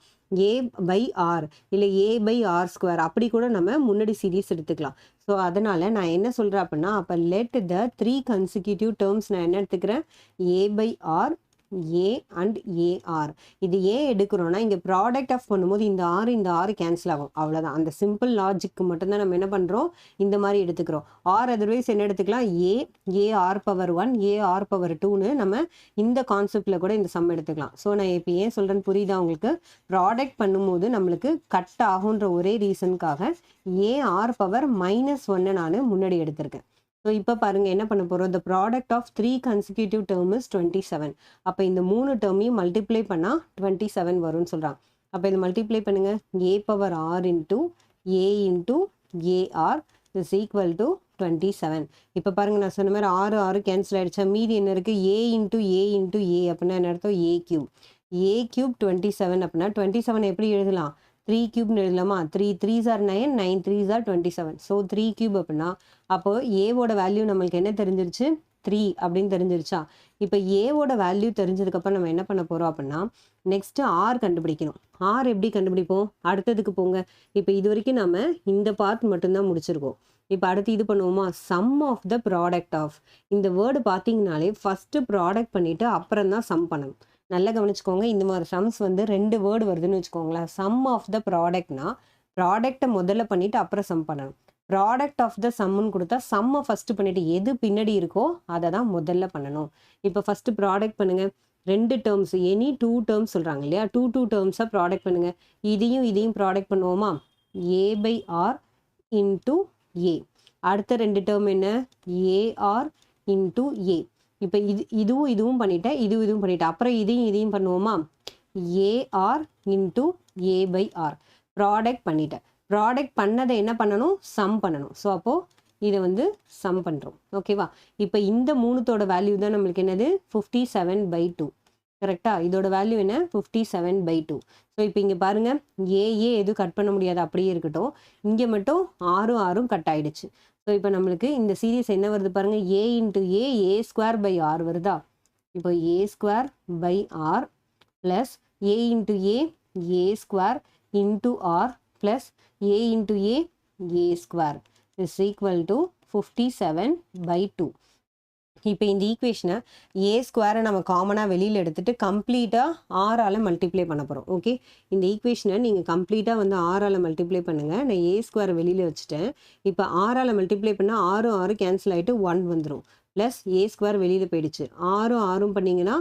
A/R இல்லை A/R ஸ்கொயர் அப்படி கூட நம்ம முன்னாடி சீரீஸ் எடுத்துக்கலாம். ஸோ அதனால் நான் என்ன சொல்கிறேன் அப்படின்னா, அப்போ லெட் த 3 கன்சிக்யூட்டிவ் டேர்ம்ஸ் நான் என்ன எடுத்துக்கிறேன், A/R ஏ அண்ட் ஏஆர். இது ஏன் எடுக்கிறோன்னா, இங்கே ப்ராடக்ட் ஆஃப் பண்ணும்போது இந்த ஆறு கேன்சல் ஆகும், அவ்வளோதான். அந்த சிம்பிள் லாஜிக்கு மட்டும்தான் நம்ம என்ன பண்ணுறோம், இந்த மாதிரி எடுத்துக்கிறோம். ஆர் அதர்வைஸ் என்ன எடுத்துக்கலாம், ஏஆர் பவர் 1 ஏஆர் பவர் 2ன்னு நம்ம இந்த கான்செப்டில் கூட இந்த சம் எடுத்துக்கலாம். ஸோ நான் இப்போ ஏன் சொல்கிறேன்னு புரியுதா உங்களுக்கு, ப்ராடக்ட் பண்ணும்போது நம்மளுக்கு கட் ஆகுன்ற ஒரே ரீசனுக்காக ஏஆர் பவர் -1 நான் முன்னாடி எடுத்திருக்கேன். ஸோ இப்போ பாருங்கள் என்ன பண்ண போகிறோம், the product of 3 consecutive term is 27. அப்போ இந்த 3 டேர்மையும் மல்டிப்ளை பண்ணால் 27 வரும்னு சொல்கிறாங்க. அப்போ இதை மல்டிப்ளை பண்ணுங்கள், a power r into a into a r is equal to 27. இப்போ பாருங்கள் நான் சொன்ன மாதிரி 6 கேன்சல் ஆகிடுச்சா, மீதி என்ன இருக்குது, ஏ இன்ட்டு ஏ அப்படின்னா என்ன அர்த்தம், ஏ கியூப் 27 அப்படின்னா 27 எப்படி எழுதலாம், 3 கியூப்னு எழுதலாமா. 3 3s are 9, 9 3s are 27. So 3 cube அப்படின்னா அப்போ ஏவோட வேல்யூ நம்மளுக்கு என்ன தெரிஞ்சிருச்சு, 3 அப்படின்னு தெரிஞ்சிருச்சா. இப்போ ஏவோட வேல்யூ தெரிஞ்சதுக்கப்புறம் நம்ம என்ன பண்ண போகிறோம் அப்படின்னா, நெக்ஸ்ட்டு ஆர் கண்டுபிடிக்கணும். ஆர் எப்படி கண்டுபிடிப்போம், அடுத்ததுக்கு போங்க. இப்போ இது வரைக்கும் நம்ம இந்த பார்ட் மட்டும்தான் முடிச்சிருக்கோம். இப்போ அடுத்து இது பண்ணுவோமா, sum of the product of. இந்த வேர்டு பார்த்தீங்கனாலே ஃபஸ்ட்டு ப்ராடக்ட் பண்ணிவிட்டு அப்புறம் தான் சம் பண்ணணும். நல்லா கவனிச்சுக்கோங்க, இந்த மாதிரி சம்ஸ் வந்து 2 வேர்டு வருதுன்னு வச்சுக்கோங்களேன். சம் ஆஃப் த ப்ராடக்ட்னா ப்ராடக்டை முதல்ல பண்ணிவிட்டு அப்புறம் சம் பண்ணணும். ப்ராடக்ட் ஆஃப் த சம்முன்னு கொடுத்தா சம்மை ஃபஸ்ட்டு பண்ணிவிட்டு எது பின்னாடி இருக்கோ அதை தான் முதல்ல பண்ணணும். இப்போ ஃபஸ்ட்டு ப்ராடக்ட் பண்ணுங்கள், 2 டேர்ம்ஸ் எனி 2 டேர்ம்ஸ் சொல்கிறாங்க இல்லையா, 2 டேர்ம்ஸாக ப்ராடக்ட் பண்ணுங்கள். இதையும் ப்ராடக்ட் பண்ணுவோமா, A/R இன்ட்டு ஏ. அடுத்த ரெண்டு டேர்ம் என்ன, ஏஆர் இன்ட்டு ஏ. இப்போ இதுவும் பண்ணிட்டேன், இதுவும் பண்ணிட்டேன். அப்புறம் இதையும் பண்ணுவோமா, AR into A by R. Product பண்ணிட்டேன். ப்ராடக்ட் பண்ணதை என்ன பண்ணணும், சம் பண்ணணும். ஸோ அப்போது இதை வந்து சம் பண்ணுறோம். ஓகேவா. இப்போ இந்த மூணுத்தோட வேல்யூ தான் நம்மளுக்கு என்னது, 57/2. கரெக்டாக. இதோட வேல்யூ என்ன, 57/2. ஸோ இப்போ இங்கே பாருங்கள், ஏஏ எதுவும் கட் பண்ண முடியாது, அப்படியே இருக்கட்டும். இங்கே மட்டும் 6 கட் ஆகிடுச்சு. ஸோ இப்போ நம்மளுக்கு இந்த சீரீஸ் என்ன வருது பாருங்கள், a into a square by r வருதா. இப்போ a square by r plus a into a square into r plus a into a square is equal to 57/2. இப்போ இந்த ஈக்குவேஷனை ஏ ஸ்கொயரை நம்ம காமனாக வெளியில் எடுத்துகிட்டு கம்ப்ளீட்டாக ஆறால் மல்டிப்ளை பண்ண போகிறோம். ஓகே, இந்த ஈக்குவேஷனை நீங்கள் கம்ப்ளீட்டாக வந்து ஆறால் மல்டிப்ளை பண்ணுங்கள். நான் ஏ ஸ்கொயரை வெளியில் வச்சுட்டேன். இப்போ ஆறால் மல்டிப்ளை பண்ணால் 6 கேன்சல் ஆகிட்டு 1 வந்துடும். ப்ளஸ் ஏ ஸ்கொயர் வெளியில் போயிடுச்சு. 6 பண்ணிங்கன்னா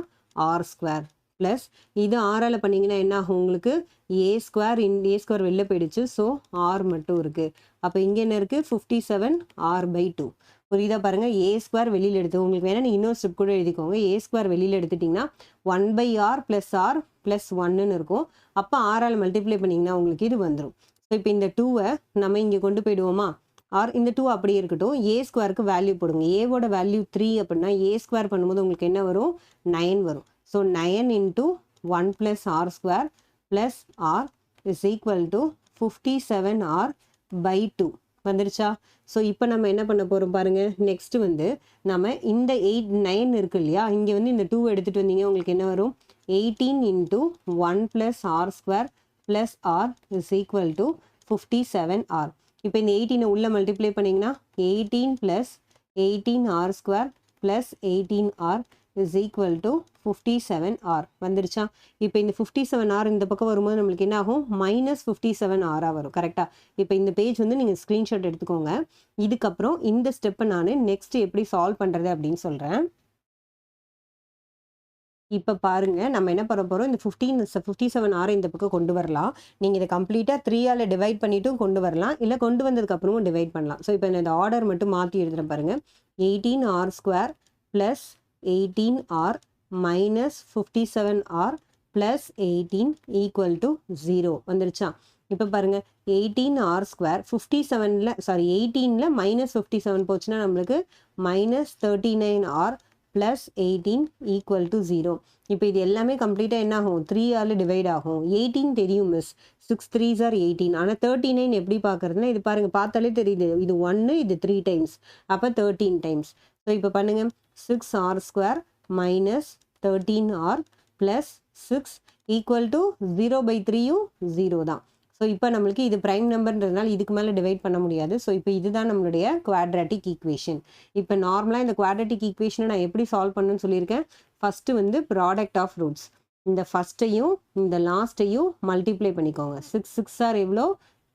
ஆர் ஸ்கொயர் ப்ளஸ் இது ஆறால் பண்ணிங்கன்னா என்ன ஆகும் உங்களுக்கு, ஏ ஸ்கொயர் வெளில போயிடுச்சு. ஸோ ஆர் மட்டும் இருக்குது. அப்போ இங்கே என்ன இருக்குது, 57r/2. புரியுதா பாருங்கள். ஏ ஸ்கொயர் வெளியில் எடுத்து உங்களுக்கு வேணால் நீங்கள் இன்னொரு ஸ்டெப் கூட எழுதிக்கோங்க. ஏ ஸ்கொயர் வெளியில் எடுத்துட்டிங்கன்னா 1/r + r + 1ன்னு இருக்கும். அப்போ ஆறால் மல்டிப்ளை பண்ணிங்கன்னா உங்களுக்கு இது வந்துடும். ஸோ இப்போ இந்த 2வை நம்ம இங்கே கொண்டு போயிடுவோமா, ஆர் இந்த 2 அப்படியே இருக்கட்டும். ஏ ஸ்கொயருக்கு வேல்யூ போடுங்க. ஏவோட வேல்யூ 3 அப்படின்னா ஏ ஸ்கொயர் பண்ணும்போது உங்களுக்கு என்ன வரும், 9 வரும். So 9 × 1 + r² + r is equal to 57r/2 வந்துருச்சா. ஸோ இப்போ நம்ம என்ன பண்ண போகிறோம் பாருங்கள். நெக்ஸ்ட் வந்து நம்ம இந்த 9 இருக்கு இல்லையா, இங்கே வந்து இந்த 2 எடுத்துகிட்டு வந்தீங்க, உங்களுக்கு என்ன வரும், 18 × 1 + r² + r is equal to 57r. இப்போ இந்த 18 உள்ள மல்டிப்ளை பண்ணிங்கன்னா 18 + 18r² + 18r is equal to 57r வந்துருச்சா. இப்போ இந்த 57r இந்த பக்கம் வரும்போது நம்மளுக்கு என்ன ஆகும், -57r வரும். கரெக்டாக. இப்போ இந்த பேஜ் வந்து நீங்கள் ஸ்க்ரீன்ஷாட் எடுத்துக்கோங்க. இதுக்கப்புறம் இந்த ஸ்டெப்பை நான் நெக்ஸ்ட் எப்படி சால்வ் பண்ணுறது அப்படின்னு சொல்கிறேன். இப்போ பாருங்கள், நம்ம என்ன பண்ண போகிறோம், இந்த 57r இந்த பக்கம் கொண்டு வரலாம். நீங்கள் இதை கம்ப்ளீட்டாக 3ஆல் டிவைட் பண்ணிட்டும் கொண்டு வரலாம், இல்லை கொண்டு வந்ததுக்கப்புறமும் டிவைட் பண்ணலாம். ஸோ இப்போ இந்த ஆர்டர் மட்டும் மாற்றி எழுதுகிறேன் பாருங்கள். 18r² + 18r minus 57r plus 18 equal to 0 வந்துருச்சா. இப்போ பாருங்க 18r² 18ல minus 57 போச்சுன்னா நம்மளுக்கு minus 39r plus 18 equal to 0. இப்போ இது எல்லாமே கம்ப்ளீட்டாக என்ன ஆகும், 3ஆல் டிவைட் ஆகும். 18 தெரியும் மிஸ், 6 3s are 18. ஆனால் 39 எப்படி பார்க்குறதுனா இது பாருங்கள், பார்த்தாலே தெரியுது, இது 1 இது 3 டைம்ஸ், அப்போ 13 டைம்ஸ். ஸோ இப்போ பண்ணுங்கள், 6r² minus 13r plus 6 equal to 0/3யும் 0 தான். ஸோ இப்போ நம்மளுக்கு இது ப்ரைம் நம்பர்ன்றதுனால இதுக்கு மேலே டிவைட் பண்ண முடியாது. ஸோ இப்போ இதுதான் நம்மளுடைய குவாட்ராட்டிக் ஈக்குவேஷன். இப்போ நார்மலாக இந்த குவாட்ராட்டிக் ஈக்குவேஷனை நான் எப்படி சால்வ் பண்ணணும்னு சொல்லியிருக்கேன். ஃபஸ்ட்டு வந்து ப்ராடக்ட் ஆஃப் ரூட்ஸ், இந்த ஃபஸ்ட்டையும் இந்த லாஸ்ட்டையும் மல்டிப்ளை பண்ணிக்கோங்க. 6 6 ஆர் எவ்வளோ,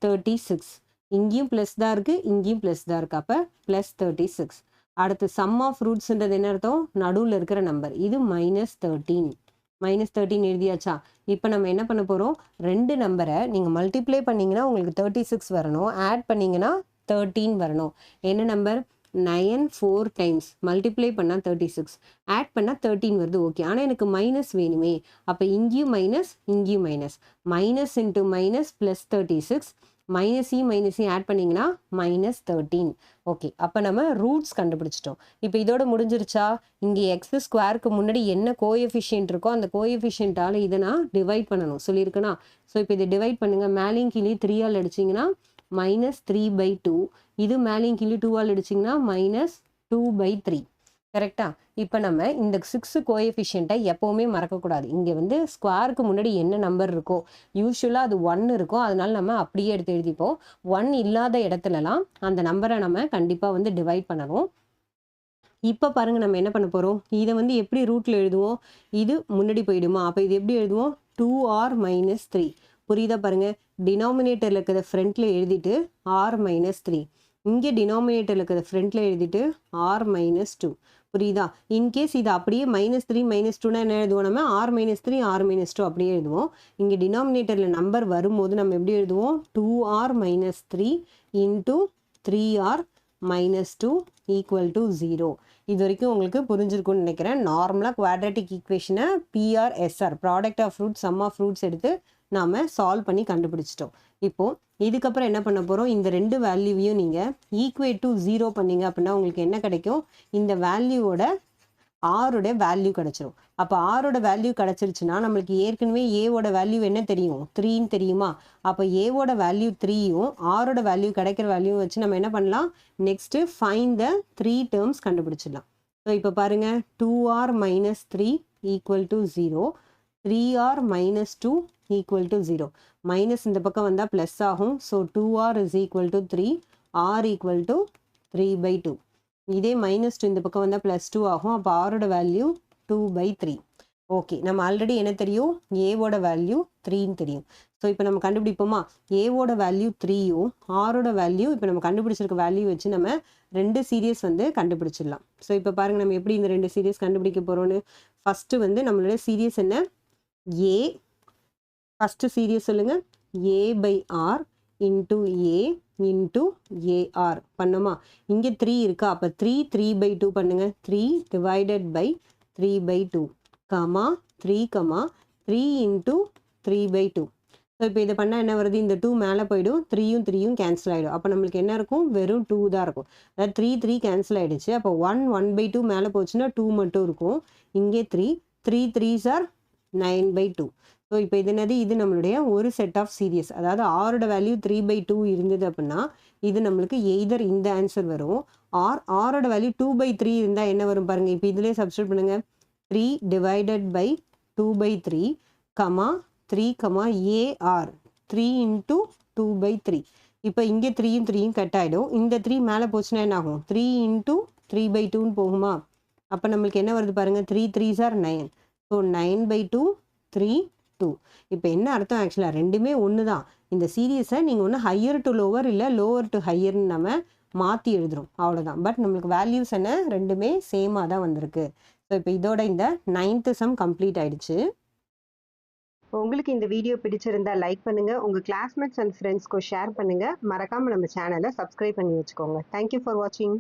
36. இங்கேயும் ப்ளஸ் தான் இருக்குது, இங்கேயும் ப்ளஸ் தான் இருக்குது, அப்போ ப்ளஸ் 36. அடுத்து சம் ஆஃப் ரூட்ஸ்ன்றது என்ன அர்த்தம், நடுவில் இருக்கிற நம்பர், இது -13. -13 எழுதியாச்சா. இப்போ நம்ம என்ன பண்ண போகிறோம், ரெண்டு நம்பரை நீங்கள் மல்டிப்ளை பண்ணிங்கன்னா உங்களுக்கு 36 வரணும், ஆட் பண்ணிங்கன்னா 13 வரணும். என்ன நம்பர், 9 4 டைம்ஸ் மல்டிப்ளை பண்ணால் 36, ஆட் பண்ணால் 13 வருது. ஓகே, ஆனால் எனக்கு மைனஸ் வேணுமே, அப்போ இங்கேயும் மைனஸ் இங்கேயும் minus, minus into minus plus 36, மைனஸையும் ஆட் பண்ணிங்கன்னா -13. ஓகே, அப்போ நம்ம ரூட்ஸ் கண்டுபிடிச்சிட்டோம். இப்போ இதோட முடிஞ்சிருச்சா. இங்கே x² முன்னாடி என்ன கோஎஃபிஷியன்ட் இருக்கோ அந்த கோஎஃபிஷியன்ட்டால் இதை நான் டிவைட் பண்ணணும் சொல்லியிருக்கேனா. ஸோ இப்போ இதை டிவைட் பண்ணுங்கள். மேலேயும் கீழே 3ஆல் அடிச்சிங்கன்னா -3/2, இது மேலேயும் கீழே 2ஆல் அடிச்சிங்கன்னா -2/3. கரெக்டாக. இப்போ நம்ம இந்த 6 கோஎஃபிஷியண்ட்டை எப்போவுமே மறக்கக்கூடாது. இங்கே வந்து ஸ்கொயருக்கு முன்னாடி என்ன நம்பர் இருக்கோ, யூஸ்வலாக அது 1 இருக்கும், அதனால நம்ம அப்படியே எடுத்து எழுதிப்போம். 1 இல்லாத இடத்துலலாம் அந்த நம்பரை நம்ம கண்டிப்பாக வந்து டிவைட் பண்ணணும். இப்போ பாருங்கள், நம்ம என்ன பண்ண போகிறோம், இதை வந்து எப்படி ரூட்டில் எழுதுவோம், இது முன்னாடி போயிடுமா, அப்போ இது எப்படி எழுதுவோம், 2r - 3. புரியுதா பாருங்கள், டினாமினேட்டரில் இருக்கிற ஃப்ரண்ட்டில் எழுதிட்டு r - 3, இங்கே டினாமினேட்டரில் இருக்கிற ஃப்ரண்ட்டில் எழுதிட்டு r - 2. புரியுதா. இன்கேஸ் இது அப்படியே -3 -2னா என்ன எழுதுவோம், நம்ம r - 3 r - 2 அப்படியே எழுதுவோம். இங்கே டினாமினேட்டரில் நம்பர் வரும்போது நம்ம எப்படி எழுதுவோம், 2r - 3 இன்ட்டு 3r -2 = 0. இது வரைக்கும் உங்களுக்கு புரிஞ்சிருக்கும்னு நினைக்கிறேன். நார்மலாக குவாட்ரேட்டிக் ஈக்குவேஷனை P R S R product of roots sum of roots எடுத்து நாம் சால்வ் பண்ணி கண்டுபிடிச்சிட்டோம். இப்போது இதுக்கப்புறம் என்ன பண்ண போகிறோம், இந்த ரெண்டு வேல்யூவையும் நீங்கள் ஈக்குவேட் டு 0 பண்ணீங்க அப்படின்னா உங்களுக்கு என்ன கிடைக்கும், இந்த வேல்யூவோட ஆரோட வேல்யூ கிடச்சிரும். அப்போ ஆரோட வேல்யூ கிடச்சிருச்சுன்னா நம்மளுக்கு ஏற்கனவே ஏவோட வேல்யூ என்ன தெரியும், 3ன்னு தெரியுமா. அப்போ ஏவோட வேல்யூ 3யும் ஆரோட வேல்யூ கிடைக்கிற வேல்யூ வச்சு நம்ம என்ன பண்ணலாம், நெக்ஸ்ட்டு ஃபைண்ட் த 3 டேர்ம்ஸ் கண்டுபிடிச்சிடலாம். ஸோ இப்போ பாருங்கள், 2r - 3 = 0, 3r - 2 = 0. மைனஸ் இந்த பக்கம் வந்தால் ப்ளஸ் ஆகும். So 2r = 3, r = 3/2. இதே -2 இந்த பக்கம் வந்தால் +2 ஆகும். அப்போ ஆரோட வேல்யூ 2/3. ஓகே, நம்ம ஆல்ரெடி என்ன தெரியும், ஏவோட வேல்யூ 3ன்னு தெரியும். ஸோ இப்போ நம்ம கண்டுபிடிப்போமா, ஏவோட வேல்யூ 3யும் ஆரோட வேல்யூ இப்போ நம்ம கண்டுபிடிச்சிருக்க வேல்யூ வச்சு நம்ம 2 சீரியஸ் கண்டுபிடிச்சிடலாம். ஸோ இப்போ பாருங்கள் நம்ம எப்படி இந்த 2 சீரியஸ் கண்டுபிடிக்க போகிறோன்னு. ஃபஸ்ட்டு நம்மளோட சீரியஸ் என்ன, ஏ. ஃபஸ்ட்டு சீரியஸ் சொல்லுங்கள், a/r into a into AR பண்ணோமா. இங்கே 3 இருக்கா, அப்போ 3/2 பண்ணுங்கள். 3 / 3/2 கமா 3 3 × 3/2. ஸோ இப்போ இதை பண்ணால் என்ன வருது, இந்த 2 மேலே போயிடும், 3யும் கேன்சல் ஆகிடும். அப்போ நம்மளுக்கு என்ன இருக்கும், வெறும் 2 தான் இருக்கும். அதாவது 3 கேன்சல் ஆகிடுச்சு. அப்போ 1/2 மேலே போச்சுன்னா 2 மட்டும் இருக்கும். இங்கே 3 3s are 9/2. ஸோ இப்போ இது என்னது, இது நம்மளுடைய ஒரு செட் ஆஃப் சீரியஸ். அதாவது ஆரோட வேல்யூ 3/2 இருந்தது அப்படின்னா இது நம்மளுக்கு எய்தர் இந்த ஆன்சர் வரும், ஆரோட வேல்யூ 2/3 இருந்தால் என்ன வரும் பாருங்கள். இப்போ இதிலே சப்ஸ்டியூட் பண்ணுங்கள். 3 / 2/3 கமா 3 ஏஆர் 3 × 2/3. இப்போ இங்கே 3யும் கட் ஆகிடும். இந்த 3 மேலே போச்சுன்னா என்ன ஆகும், 3 × 3/2ன்னு போகுமா. அப்போ நம்மளுக்கு என்ன வருது பாருங்கள், 3s are 9. ஸோ 9/2 3 2. இப்போ என்ன அர்த்தம், ஆக்சுவலாக ரெண்டுமே ஒன்று தான். இந்த சீரியஸை நீங்கள் ஒன்று ஹையர் டு லோவர் இல்லை லோவர் டு ஹையர்னு நம்ம மாற்றி எழுதுகிறோம், அவ்வளோதான். பட் நம்மளுக்கு வேல்யூஸ் என்ன, ரெண்டுமே சேமாக தான் வந்திருக்கு. ஸோ இப்போ இதோட இந்த 9th சம் கம்ப்ளீட் ஆயிடுச்சு. உங்களுக்கு இந்த வீடியோ பிடிச்சிருந்தா லைக் பண்ணுங்கள், உங்கள் கிளாஸ்மேட்ஸ் அண்ட் ஃப்ரெண்ட்ஸ்க்கு ஷேர் பண்ணுங்கள். மறக்காமல் நம்ம சேனலை சப்ஸ்கிரைப் பண்ணி வச்சுக்கோங்க. தேங்க்யூ ஃபார் வாட்சிங்.